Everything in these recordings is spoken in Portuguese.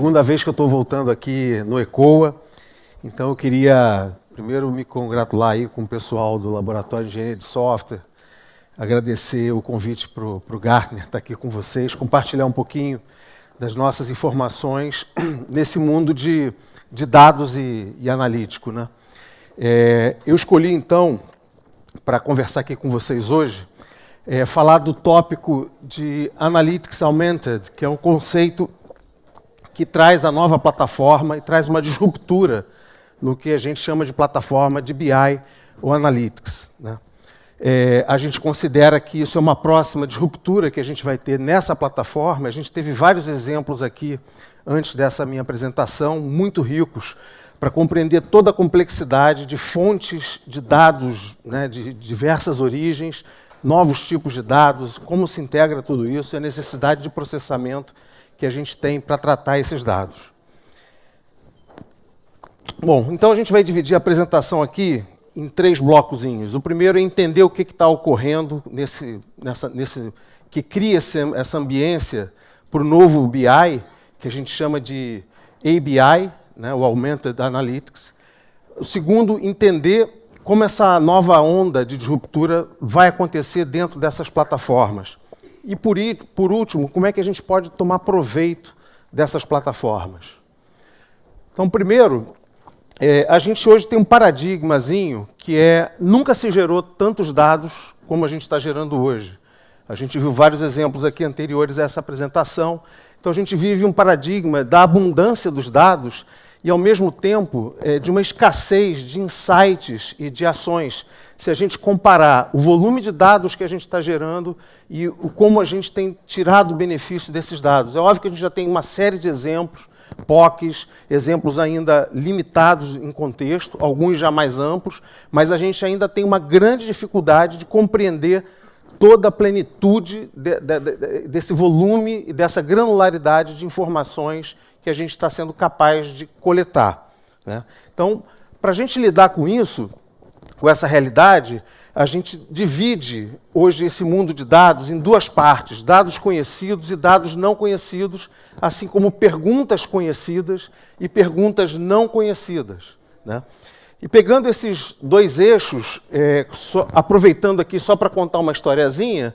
segunda vez que eu estou voltando aqui no ECOA, então eu queria primeiro me congratular aí com o pessoal do Laboratório de Engenharia de Software, agradecer o convite para o Gartner estar aqui com vocês, compartilhar um pouquinho das nossas informações nesse mundo de dados e analítico, né? Eu escolhi, então, para conversar aqui com vocês hoje, falar do tópico de Analytics Augmented, que é um conceito que traz a nova plataforma e traz uma disruptura no que a gente chama de plataforma de BI ou Analytics, né? A gente considera que isso é uma próxima disruptura que a gente vai ter nessa plataforma. A gente teve vários exemplos aqui, antes dessa minha apresentação, muito ricos, para compreender toda a complexidade de fontes de dados, né, de diversas origens, novos tipos de dados, como se integra tudo isso e a necessidade de processamento que a gente tem para tratar esses dados. Bom, então a gente vai dividir a apresentação aqui em 3 blocozinhos. O primeiro é entender o que está ocorrendo que cria essa ambiência para o novo BI, que a gente chama de ABI, né, o Augmented Analytics. O segundo, entender como essa nova onda de disruptura vai acontecer dentro dessas plataformas. E, por último, como é que a gente pode tomar proveito dessas plataformas. Então, primeiro, a gente hoje tem um paradigmazinho que nunca se gerou tantos dados como a gente está gerando hoje. A gente viu vários exemplos aqui anteriores a essa apresentação. Então, a gente vive um paradigma da abundância dos dados e, ao mesmo tempo, de uma escassez de insights e de ações, se a gente comparar o volume de dados que a gente está gerando e como a gente tem tirado o benefício desses dados. É óbvio que a gente já tem uma série de exemplos, POCs, exemplos ainda limitados em contexto, alguns já mais amplos, mas a gente ainda tem uma grande dificuldade de compreender toda a plenitude desse volume e dessa granularidade de informações que a gente está sendo capaz de coletar, né? Então, para a gente lidar com isso, com essa realidade, a gente divide hoje esse mundo de dados em 2 partes, dados conhecidos e dados não conhecidos, assim como perguntas conhecidas e perguntas não conhecidas, né? E pegando esses 2 eixos, aproveitando aqui só para contar uma historiazinha,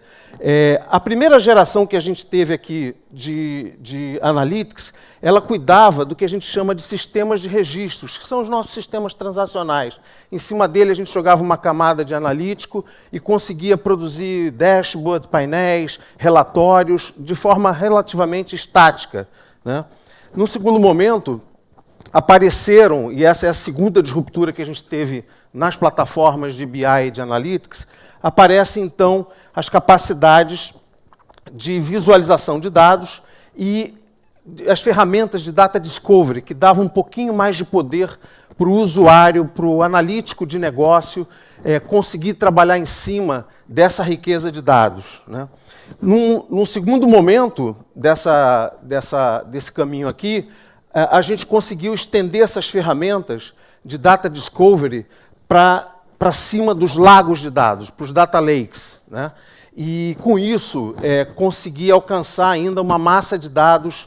a primeira geração que a gente teve aqui de Analytics, ela cuidava do que a gente chama de sistemas de registros, que são os nossos sistemas transacionais. Em cima dele a gente jogava uma camada de analítico e conseguia produzir dashboard, painéis, relatórios, de forma relativamente estática, né? No segundo momento, apareceram, e essa é a segunda disruptura que a gente teve nas plataformas de BI e de Analytics, aparecem, então, as capacidades de visualização de dados e as ferramentas de Data Discovery, que davam um pouquinho mais de poder para o usuário, para o analítico de negócio, conseguir trabalhar em cima dessa riqueza de dados, né? Num segundo momento desse caminho aqui, a gente conseguiu estender essas ferramentas de Data Discovery para cima dos lagos de dados, para os Data Lakes, né? E, com isso, conseguir alcançar ainda uma massa de dados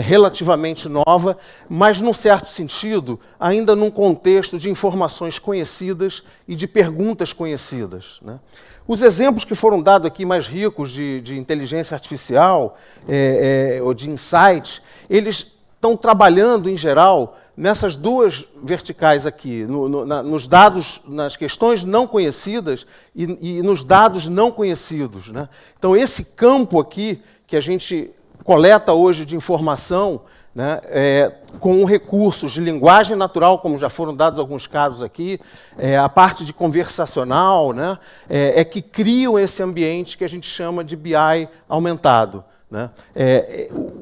relativamente nova, mas, num certo sentido, ainda num contexto de informações conhecidas e de perguntas conhecidas, né? Os exemplos que foram dados aqui mais ricos de inteligência artificial ou de insights, eles estão trabalhando, em geral, nessas 2 verticais aqui, nos dados, nas questões não conhecidas e nos dados não conhecidos, né? Então, esse campo aqui, que a gente coleta hoje de informação, né, com recursos de linguagem natural, como já foram dados alguns casos aqui, a parte de conversacional, né, que criam esse ambiente que a gente chama de BI aumentado, né?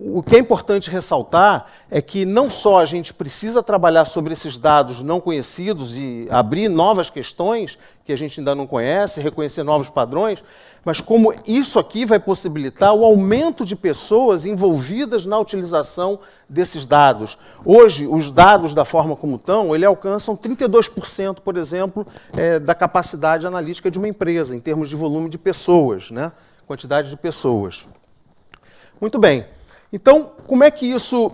O que é importante ressaltar é que não só a gente precisa trabalhar sobre esses dados não conhecidos e abrir novas questões que a gente ainda não conhece, reconhecer novos padrões, mas como isso aqui vai possibilitar o aumento de pessoas envolvidas na utilização desses dados. Hoje, os dados, da forma como estão, alcançam 32%, por exemplo, da capacidade analítica de uma empresa, em termos de volume de pessoas, né? Quantidade de pessoas. Muito bem. Então, como é que isso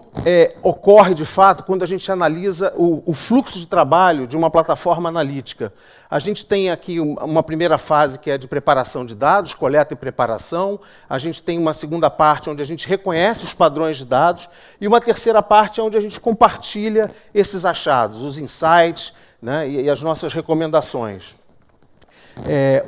ocorre de fato quando a gente analisa o fluxo de trabalho de uma plataforma analítica? A gente tem aqui uma primeira fase que é de preparação de dados, coleta e preparação. A gente tem uma segunda parte onde a gente reconhece os padrões de dados e uma terceira parte onde a gente compartilha esses achados, os insights, né, e as nossas recomendações.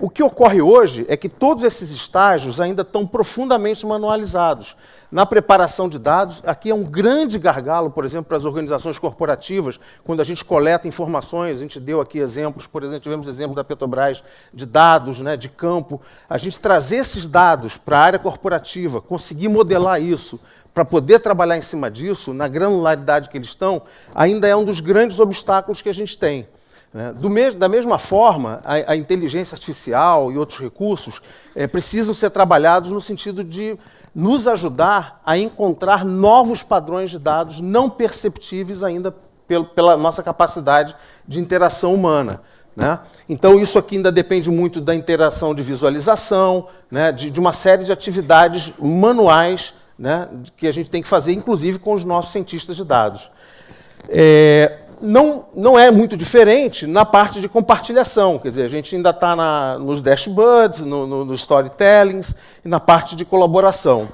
O que ocorre hoje é que todos esses estágios ainda estão profundamente manualizados. Na preparação de dados, aqui é um grande gargalo, por exemplo, para as organizações corporativas, quando a gente coleta informações, a gente deu aqui exemplos, por exemplo, tivemos exemplo da Petrobras de dados, né, de campo. A gente trazer esses dados para a área corporativa, conseguir modelar isso, para poder trabalhar em cima disso, na granularidade que eles estão, ainda é um dos grandes obstáculos que a gente tem. Da mesma forma, a inteligência artificial e outros recursos precisam ser trabalhados no sentido de nos ajudar a encontrar novos padrões de dados não perceptíveis ainda pela nossa capacidade de interação humana. Né? Então, isso aqui ainda depende muito da interação de visualização, né, de uma série de atividades manuais, né, que a gente tem que fazer, inclusive com os nossos cientistas de dados. Não é muito diferente na parte de compartilhação, quer dizer, a gente ainda está nos dashboards, nos storytellings e na parte de colaboração.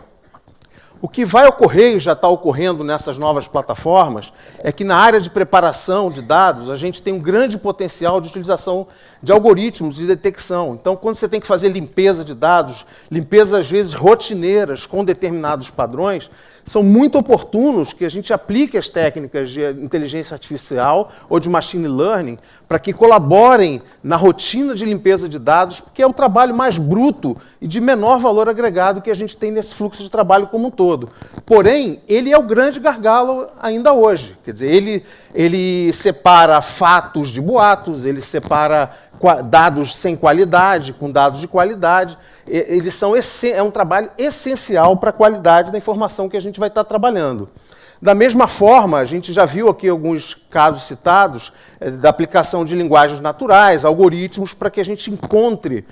O que vai ocorrer, e já está ocorrendo nessas novas plataformas, é que na área de preparação de dados, a gente tem um grande potencial de utilização de algoritmos de detecção. Então, quando você tem que fazer limpeza de dados, limpezas às vezes rotineiras com determinados padrões, são muito oportunos que a gente aplique as técnicas de inteligência artificial ou de machine learning para que colaborem na rotina de limpeza de dados, porque é o trabalho mais bruto e de menor valor agregado que a gente tem nesse fluxo de trabalho como um todo. Porém, ele é o grande gargalo ainda hoje. Quer dizer, ele separa fatos de boatos, ele separa dados sem qualidade com dados de qualidade. É um trabalho essencial para a qualidade da informação que a gente vai estar trabalhando. Da mesma forma, a gente já viu aqui alguns casos citados da aplicação de linguagens naturais, algoritmos, para que a gente encontre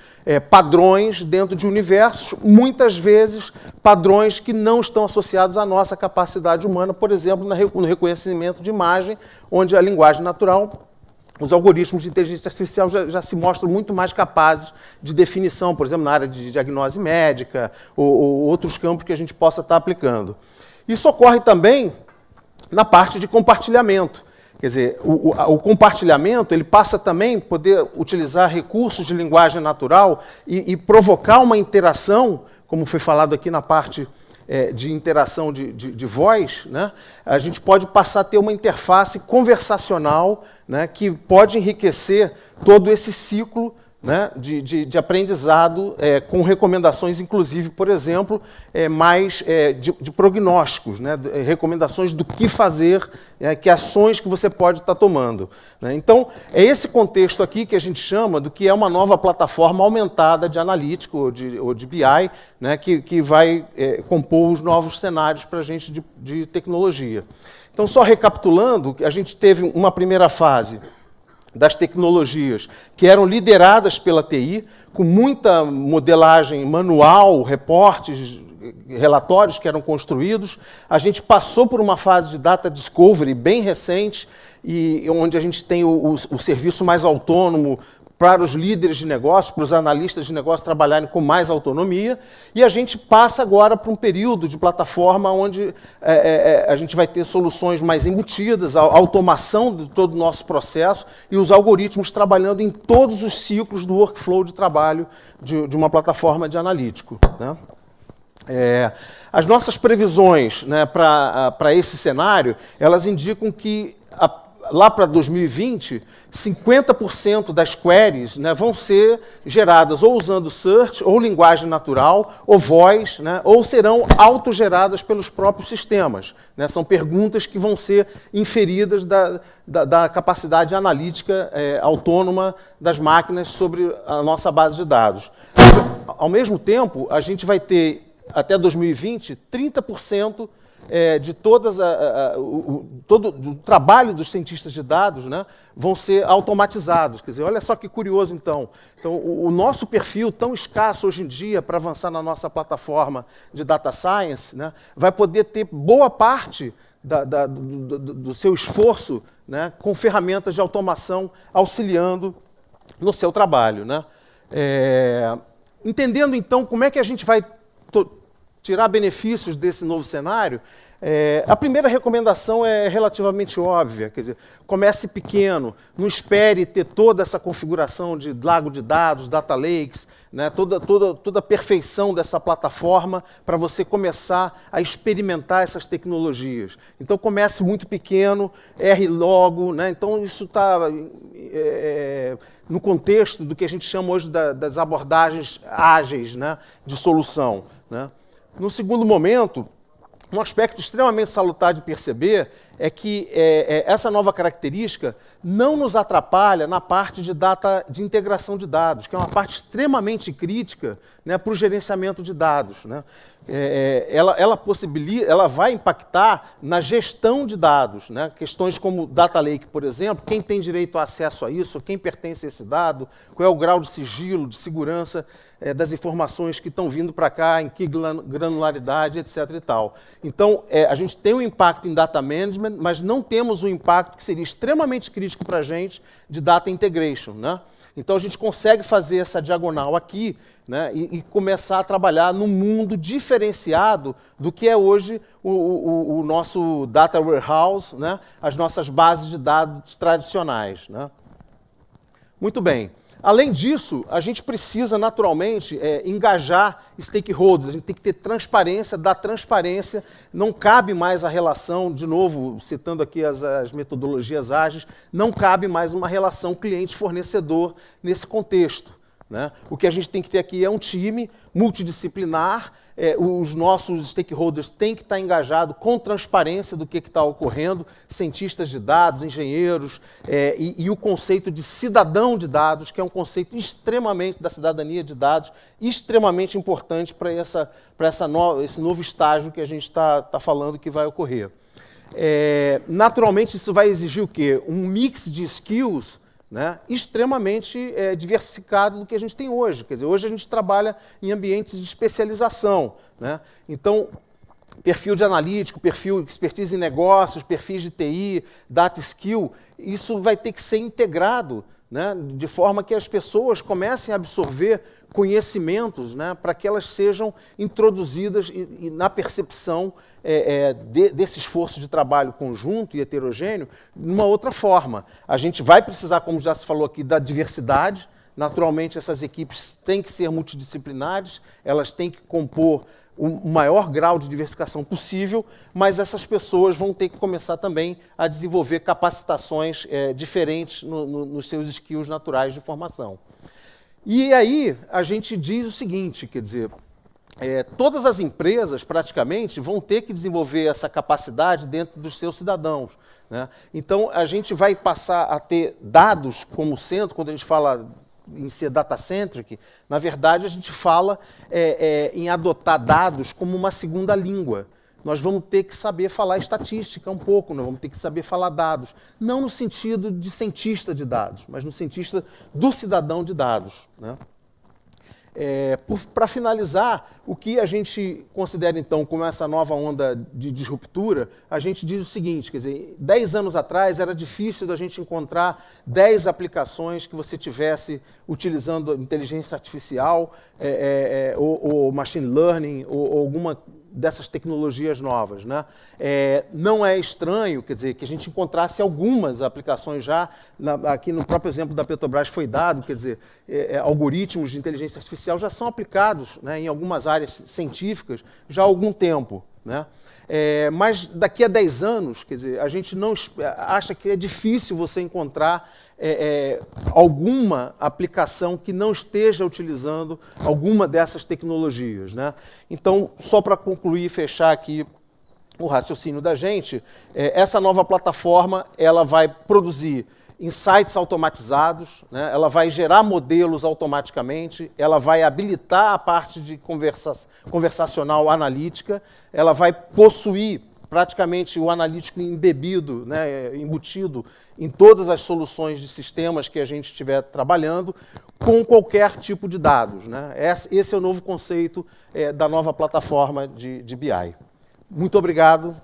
padrões dentro de universos, muitas vezes padrões que não estão associados à nossa capacidade humana, por exemplo, no reconhecimento de imagem, onde a linguagem natural, os algoritmos de inteligência artificial já se mostram muito mais capazes de definição, por exemplo, na área de diagnose médica ou outros campos que a gente possa estar aplicando. Isso ocorre também na parte de compartilhamento. Quer dizer, o compartilhamento ele passa também a poder utilizar recursos de linguagem natural e provocar uma interação, como foi falado aqui na parte de interação de voz, né? A gente pode passar a ter uma interface conversacional, né, que pode enriquecer todo esse ciclo, né, de aprendizado, com recomendações, inclusive, por exemplo, de prognósticos, né, recomendações do que fazer, que ações que você pode estar tomando. Né. Então, é esse contexto aqui que a gente chama do que é uma nova plataforma aumentada de analítico ou de BI, né, que vai compor os novos cenários para a gente de tecnologia. Então, só recapitulando, a gente teve uma primeira fase das tecnologias que eram lideradas pela TI, com muita modelagem manual, reportes, relatórios que eram construídos. A gente passou por uma fase de data discovery bem recente, e onde a gente tem o serviço mais autônomo para os líderes de negócio, para os analistas de negócio trabalharem com mais autonomia, e a gente passa agora para um período de plataforma onde a gente vai ter soluções mais embutidas, a automação de todo o nosso processo e os algoritmos trabalhando em todos os ciclos do workflow de trabalho de uma plataforma de analítico. Né? As nossas previsões, né, para esse cenário, elas indicam que lá para 2020, 50% das queries, né, vão ser geradas ou usando search, ou linguagem natural, ou voz, né, ou serão autogeradas pelos próprios sistemas. Né, são perguntas que vão ser inferidas da capacidade analítica autônoma das máquinas sobre a nossa base de dados. Ao mesmo tempo, a gente vai ter, até 2020, 30% de todo o trabalho dos cientistas de dados, né, vão ser automatizados. Quer dizer, olha só que curioso, então. Então, o nosso perfil, tão escasso hoje em dia para avançar na nossa plataforma de Data Science, né, vai poder ter boa parte do seu esforço, né, com ferramentas de automação auxiliando no seu trabalho, né? Entendendo, então, como é que a gente vai tirar benefícios desse novo cenário, a primeira recomendação é relativamente óbvia, quer dizer, comece pequeno, não espere ter toda essa configuração de lago de dados, data lakes, né, toda a perfeição dessa plataforma para você começar a experimentar essas tecnologias. Então comece muito pequeno, erre logo, né, então isso está no contexto do que a gente chama hoje das abordagens ágeis, né, de solução, né. No segundo momento, um aspecto extremamente salutar de perceber é que essa nova característica não nos atrapalha na parte de integração de dados, que é uma parte extremamente crítica, né, para o gerenciamento de dados, né. Ela vai impactar na gestão de dados, né, questões como data lake, por exemplo, quem tem direito a acesso a isso, quem pertence a esse dado, qual é o grau de sigilo, de segurança das informações que estão vindo para cá, em que granularidade, etc. e tal. Então, a gente tem um impacto em data management, mas não temos um impacto que seria extremamente crítico para a gente de data integration, né? Então, a gente consegue fazer essa diagonal aqui, né, e começar a trabalhar num mundo diferenciado do que é hoje o nosso data warehouse, né, as nossas bases de dados tradicionais, né? Muito bem. Além disso, a gente precisa, naturalmente, engajar stakeholders, a gente tem que ter transparência, dar transparência, não cabe mais a relação, de novo, citando aqui as metodologias ágeis, não cabe mais uma relação cliente-fornecedor nesse contexto, né? O que a gente tem que ter aqui é um time multidisciplinar, os nossos stakeholders têm que estar engajados com transparência do que está ocorrendo, cientistas de dados, engenheiros, e o conceito de cidadão de dados, que é um conceito extremamente, da cidadania de dados, extremamente importante para esse novo estágio que a gente está falando que vai ocorrer. Naturalmente, isso vai exigir o quê? Um mix de skills, né, extremamente diversificado do que a gente tem hoje. Quer dizer, hoje a gente trabalha em ambientes de especialização, né? Então, perfil de analítico, perfil de expertise em negócios, perfis de TI, data skill, isso vai ter que ser integrado, né, de forma que as pessoas comecem a absorver conhecimentos, né, para que elas sejam introduzidas na percepção desse esforço de trabalho conjunto e heterogêneo de uma outra forma. A gente vai precisar, como já se falou aqui, da diversidade. Naturalmente, essas equipes têm que ser multidisciplinares, elas têm que compor o maior grau de diversificação possível, mas essas pessoas vão ter que começar também a desenvolver capacitações diferentes nos seus skills naturais de formação. E aí a gente diz o seguinte, quer dizer, todas as empresas praticamente vão ter que desenvolver essa capacidade dentro dos seus cidadãos, né? Então a gente vai passar a ter dados como centro, quando a gente fala em ser data-centric, na verdade a gente fala em adotar dados como uma segunda língua. Nós vamos ter que saber falar estatística um pouco, nós vamos ter que saber falar dados. Não no sentido de cientista de dados, mas no sentido do cidadão de dados, né? Para finalizar, o que a gente considera, então, como essa nova onda de disruptura, a gente diz o seguinte, quer dizer, 10 anos atrás era difícil da gente encontrar 10 aplicações que você tivesse utilizando inteligência artificial, ou machine learning, ou alguma dessas tecnologias novas, né? Não é estranho, quer dizer, que a gente encontrasse algumas aplicações já, aqui no próprio exemplo da Petrobras foi dado, quer dizer, algoritmos de inteligência artificial já são aplicados, né, em algumas áreas científicas já há algum tempo, né? Mas daqui a 10 anos, quer dizer, a gente não acha que é difícil você encontrar alguma aplicação que não esteja utilizando alguma dessas tecnologias, né? Então, só para concluir e fechar aqui o raciocínio da gente, essa nova plataforma ela vai produzir insights automatizados, né? Ela vai gerar modelos automaticamente, ela vai habilitar a parte de conversacional analítica, ela vai possuir praticamente o analítico embebido, né, embutido em todas as soluções de sistemas que a gente estiver trabalhando, com qualquer tipo de dados, né? Esse é o novo conceito da nova plataforma de BI. Muito obrigado.